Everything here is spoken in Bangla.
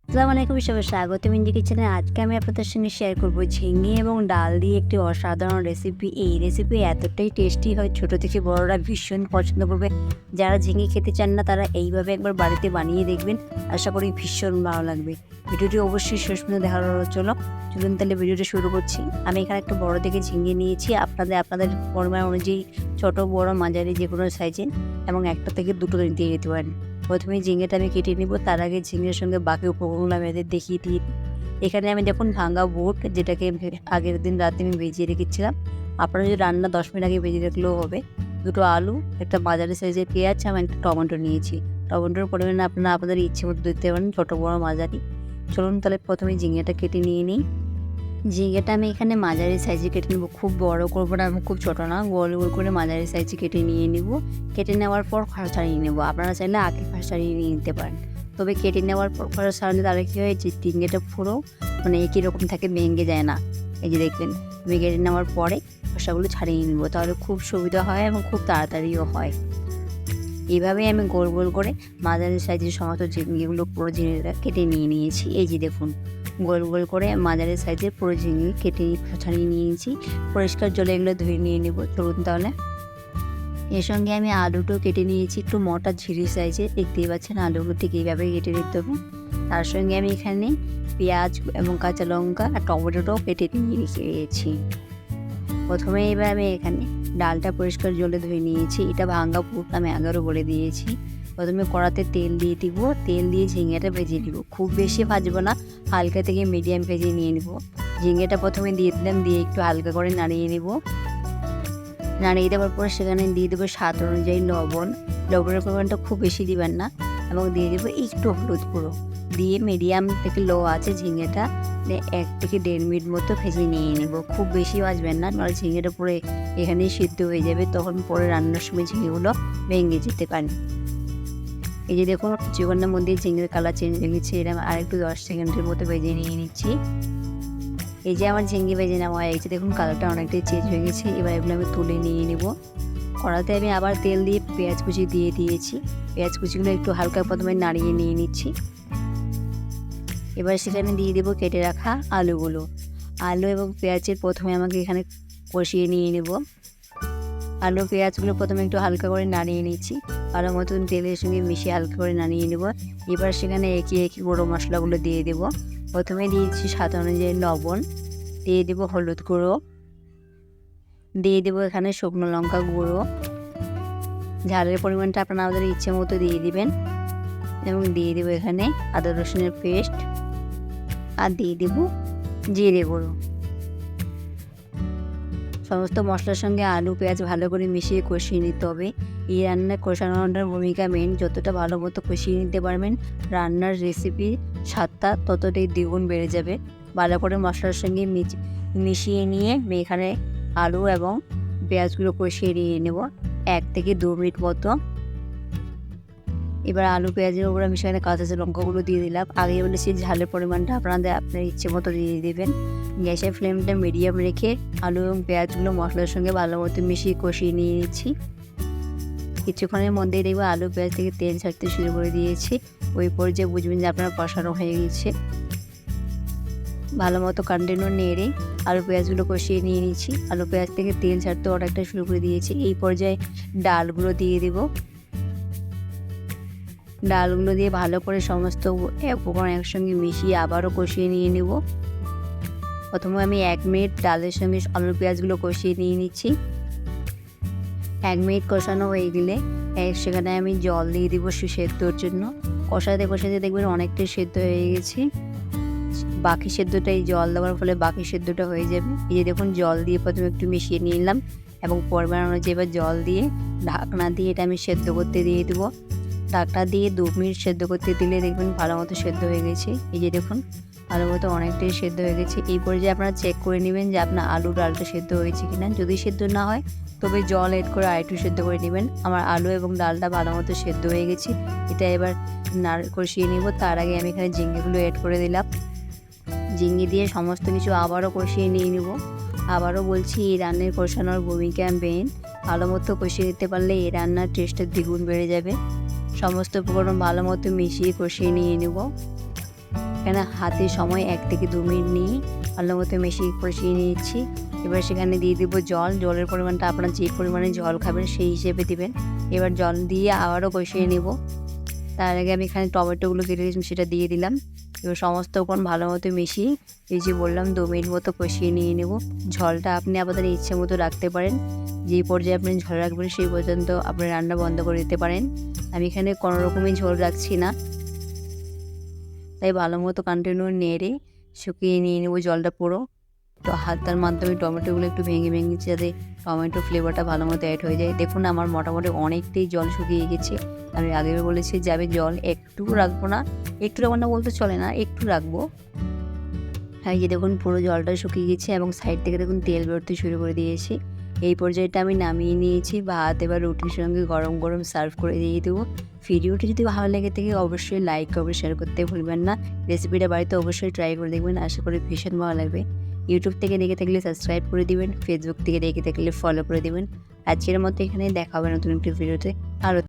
আসসালামু আলাইকুম, সবাই স্বাগতম ইন্ডি কিচেনে। আজকে আমি আপনাদের সঙ্গে শেয়ার করব ঝিঙে এবং ডাল দিয়ে একটি অসাধারণ রেসিপি। এই রেসিপি এতটাই টেস্টি হয়, ছোট থেকে বড়রা ভীষণ পছন্দ করবে। যারা ঝিঙে খেতে চান না তারা এইভাবে একবার বাড়িতে বানিয়ে দেখবেন, আশা করি ভীষণ ভালো লাগবে। ভিডিওটি অবশ্যই শেষ পর্যন্ত দেখার অনুরোধ। চলুন তাহলে ভিডিওটি শুরু করছি। আমি এখানে একটা বড় থেকে ঝিঙে নিয়েছি, আপনাদের পরিমাণ অনুযায়ী ছোট বড় মাঝারি যে কোনো সাইজের, এবং একটা থেকে দুটো দিয়ে দিতে পারেন। প্রথমে ঝিঙেটা আমি কেটে নিব, তার আগে ঝিঙের সঙ্গে বাকি উপকরণগুলো আমি এদের দেখিয়ে দিই। এখানে আমি দেখুন ভাঙা বুট, যেটাকে আগের দিন রাতে আমি ভিজিয়ে রেখেছিলাম। আপনারা যদি রান্না 10 মিনিট আগে ভেজে রাখলেও হবে। দুটো আলু, একটা মাঝারি সাইজের পেঁয়াজ, আমি একটা টমেটো নিয়েছি। টমেটোর পরিমাণ আপনারা আপনাদের ইচ্ছে মতো দিতে পারেন, ছোটো বড়ো মাঝারি। চলুন তাহলে প্রথমে ঝিঙেটা কেটে নিয়ে নিই। ঝিঙেটা আমি এখানে মাঝারি সাইজে কেটে নেব, খুব বড় করবো না এবং খুব ছোটো না, গোল গোল করে মাঝারি সাইজে কেটে নিয়ে নিব। কেটে নেওয়ার পর খড় ছাড়িয়ে নেব। আপনারা চাইলে আগে খড় ছাড়িয়ে নিয়ে নিতে পারেন, তবে কেটে নেওয়ার পর খড় ছাড়ালে তাহলে কী হয়, যে ঝিঙেটা পুরো একই রকম থাকে, ভেঙে যায় না। এই যে দেখবেন, আমি কেটে নেওয়ার পরে খোসাগুলো ছাড়িয়ে নেব, তাহলে খুব সুবিধা হয় এবং খুব তাড়াতাড়িও হয়। এইভাবেই আমি গোল গোল করে মাঝারি সাইজের সমস্ত ঝিঙেগুলো পুরো ঝিঙেটা কেটে নিয়ে নিয়েছি। এই যে দেখুন, গোল গোল করে মাঝারি সাইজের পুরো ঝিঙে কেটে ছাড়িয়ে নিয়েছি। পরিষ্কার জলে এগুলো ধুয়ে নিয়ে নেব। চলুন তাহলে। এর সঙ্গে আমি আলুটাও কেটে নিয়েছি, একটু মোটা ঝিরি সাইজের, দেখতেই পাচ্ছেন আলুগুলো ঠিক এইভাবে কেটে নিতে হবে। তার সঙ্গে আমি এখানে পেঁয়াজ এবং কাঁচা লঙ্কা আর টমেটোটাও কেটে নিয়ে রেখেছি। প্রথমে এবার আমি এখানে ডালটা পরিষ্কার জলে ধুয়ে নিয়েছি। এটা ভাঙা বুট আমি আগেও বলে দিয়েছি। প্রথমে কড়াতে তেল দিয়ে দিব, তেল দিয়ে ঝিঙেটা ভেজে নিব। খুব বেশি ভাজবো না, হালকা থেকে মিডিয়াম ভেজে নিয়ে নিব। ঝিঙেটা প্রথমে দিয়ে দিলাম, দিয়ে একটু হালকা করে নাড়িয়ে নেব। নাড়িয়ে দেওয়ার পর সেখানে দিয়ে দেবো স্বাদ অনুযায়ী লবণ। লবণের পরিমাণটা খুব বেশি দিবেন না, এবং দিয়ে দেবো একটু হলুদ গুঁড়ো। দিয়ে মিডিয়াম থেকে লো আছে ঝিঙেটা 1 থেকে 1.5 মিনিট মতো ভেজে নিয়ে নেব। খুব বেশি ভাজবেন না, নাহলে ঝিঙেটা পুরো এখানেই সিদ্ধ হয়ে যাবে, তখন পরে রান্নার সময় ঝিঙেগুলো ভেঙে যেতে পারে। এই যে দেখুন, কিছুক্ষণের মধ্যে ঝিঙের কালার চেঞ্জ হয়ে গেছে। এরকম আরেকটু 10 সেকেন্ডের মতো ভেজে নিয়ে নিচ্ছি। এই যে আমার ঝিঙে ভেজে নেওয়া হয়ে গেছে, দেখুন কালারটা অনেকটাই চেঞ্জ হয়ে গেছে। এবার এগুলো আমি তুলে নিয়ে নেব। কড়াতে আমি আবার তেল দিয়ে পেঁয়াজ কুচি দিয়ে দিয়েছি। পেঁয়াজ কুচিগুলো একটু হালকা প্রথমে নাড়িয়ে নিয়ে নিচ্ছি। এবার সেখানে দিয়ে দেবো কেটে রাখা আলুগুলো। আলু এবং পেঁয়াজের প্রথমে আমাকে এখানে কষিয়ে নিয়ে নেব। আলু পেঁয়াজগুলো প্রথমে একটু হালকা করে নাড়িয়ে নিচ্ছি, ভালো মতন তেলের সঙ্গে মিশিয়ে হালকা করে নাড়িয়ে নেব। এবার সেখানে একে একে গুঁড়ো মশলাগুলো দিয়ে দেবো। প্রথমে দিয়েছি স্বাদ অনুযায়ী লবণ, দিয়ে দেবো হলুদ গুঁড়ো, দিয়ে দেবো এখানে শুকনো লঙ্কা গুঁড়ো। ঝালের পরিমাণটা আপনারা আমাদের ইচ্ছে মতো দিয়ে দিবেন, এবং দিয়ে দেবো এখানে আদা রসুনের পেস্ট, আর দিয়ে দেবো জিরে গুঁড়ো। সমস্ত মশলার সঙ্গে আলু পেঁয়াজ ভালো করে মিশিয়ে কষিয়ে নিতে হবে। এই রান্নায় কষানোটার ভূমিকা মেন। যতটা ভালো মতো কষিয়ে নিতে পারবেন, রান্নার রেসিপির স্বাদটা ততটাই দ্বিগুণ বেড়ে যাবে। ভালো করে মশলার সঙ্গে মিশিয়ে নিয়ে আমি এখানে আলু এবং পেঁয়াজগুলো কষিয়ে নিয়ে নেব 1 থেকে 2 মিনিট মতো। এবার আলু পেঁয়াজের উপর আমি সেখানে কাঁচা লঙ্কাগুলো দিয়ে দিলাম। আগে বলেছি ঝালের পরিমাণটা আপনার ইচ্ছে মতো দিয়ে দেবেন। গ্যাসের ফ্লেমটা মিডিয়াম রেখে আলু এবং পেঁয়াজগুলো মশলার সঙ্গে ভালো মতো মিশিয়ে কষিয়ে নিয়ে নিচ্ছি। কিছুক্ষণের মধ্যেই দেখবো আলু পেঁয়াজ থেকে তেল ছাড়তে শুরু করে দিয়েছি। ওই পর্যায়ে বুঝবেন যে আপনার কষানো হয়ে গেছে। ভালো মতো কন্টিনিউ নেড়ে আলু পেঁয়াজগুলো কষিয়ে নিয়ে নিচ্ছি। আলু পেঁয়াজ থেকে তেল ছাড়তে অনেকটা শুরু করে দিয়েছি। এই পর্যায়ে ডালগুলো দিয়ে দেবো। ডালগুলো দিয়ে ভালো করে সমস্ত উপকরণ একসঙ্গে মিশিয়ে আবারও কষিয়ে নিয়ে নেব। প্রথমে আমি 1 মিনিট ডালের সঙ্গে আলু পেঁয়াজগুলো কষিয়ে নিয়ে নিচ্ছি। 1 মিনিট কষানো হয়ে গেলে সেখানে আমি জল দিয়ে দিব সেদ্ধর জন্য। কষাতে কষাতে দেখবেন অনেকটাই সেদ্ধ হয়ে গেছে। বাকি সেদ্ধটাই জল দেওয়ার ফলে বাকি সেদ্ধটা হয়ে যাবে। এই যে দেখুন, জল দিয়ে প্রথমে একটু মিশিয়ে নিলাম, এবং পরিমাণ অনুযায়ী এবার জল দিয়ে ঢাকনা দিয়ে এটা আমি সেদ্ধ করতে দিয়ে দেবো। ঢাকনা দিয়ে 2 মিনিট সেদ্ধ করতে দিলে দেখবেন ভালো মতো সেদ্ধ হয়ে গেছে। এই যে দেখুন, ভালো মতো অনেকটাই সেদ্ধ হয়ে গেছে। এই পর্যায়ে আপনারা চেক করে নেবেন যে আপনার আলু ডালটা সেদ্ধ হয়েছে কিনা। যদি সেদ্ধ না হয় তবে জল এড করে আরেকটু সেদ্ধ করে নেবেন। আমার আলু এবং ডালটা ভালো মতো সেদ্ধ হয়ে গেছে। এটা এবার কষিয়ে নেব। তার আগে আমি এখানে ঝিঙেগুলো এড করে দিলাম। ঝিঙে দিয়ে সমস্ত কিছু আবারও কষিয়ে নিয়ে নেব। আবারও বলছি, এই রান্নার কষানোর ভূমিকা মেন। ভালো মতো কষিয়ে দিতে পারলে এই রান্নার টেস্টটা দ্বিগুণ বেড়ে যাবে। সমস্ত উপকরণ ভালো মতো মিশিয়ে কষিয়ে নিয়ে নেব। এখানে হাতে সময় 1 থেকে 2 মিনিট নিয়ে ভালো মতো কষিয়ে নিচ্ছি। এবার সেখানে দিয়ে দিব জল। জলের পরিমাণটা আপনারা যে পরিমাণে জল খাবেন সেই হিসেবে দিবেন। এবার জল দিয়ে আবারও কষিয়ে নেব। তার আগে আমি এখানে টমেটোগুলো কেটে রেখেছিলাম সেটা দিয়ে দিলাম। এবার সমস্ত উপকরণ ভালো মতো মিশিয়ে এই যে বললাম 2 মিনিট মতো কষিয়ে নিয়ে নেব। ঝোলটা আপনি আপনাদের ইচ্ছে মতো রাখতে পারেন। যেই পর্যায়ে আপনি ঝোল রাখবেন সেই পর্যন্ত আপনি রান্না বন্ধ করে দিতে পারেন। আমি এখানে কোনো রকমই ঝোল রাখছি না, তাই ভালো মতো কন্টিনিউ নেড়ে শুকিয়ে নিয়ে নেব জলটা পুরো। তো হাতার মাধ্যমে টমেটোগুলো একটু ভেঙে যাতে টমেটো ফ্লেভারটা ভালো মতো অ্যাড হয়ে যায়। দেখুন আমার মোটামুটি অনেকটাই জল শুকিয়ে গেছে। আমি আগেও বলেছি যে আমি জল একটু রাখবো না, বলতে চলে না, একটু রাখবো। এই যে দেখুন পুরো জলটা শুকিয়ে গেছে এবং সাইড থেকে দেখুন তেল বেরোতে শুরু করে দিয়েছি। এই পর্যায়েটা আমি নামিয়ে নিয়েছি। ভাত এবার রুটির সঙ্গে গরম গরম সার্ভ করে দিয়ে দেবো। ভিডিওটি যদি ভালো লেগে থাকে অবশ্যই লাইক করবে, শেয়ার করতে ভুলবেন না। রেসিপিটা বাড়িতে অবশ্যই ট্রাই করে দেখবেন, আশা করি ভীষণ ভালো লাগবে। ইউটিউব থেকে দেখে থাকলে সাবস্ক্রাইব করে দিবেন, ফেসবুক থেকে দেখে থাকলে ফলো করে দিবেন। আজকের মতো এখানে দেখা হবে নতুন একটি ভিডিওতে। আরও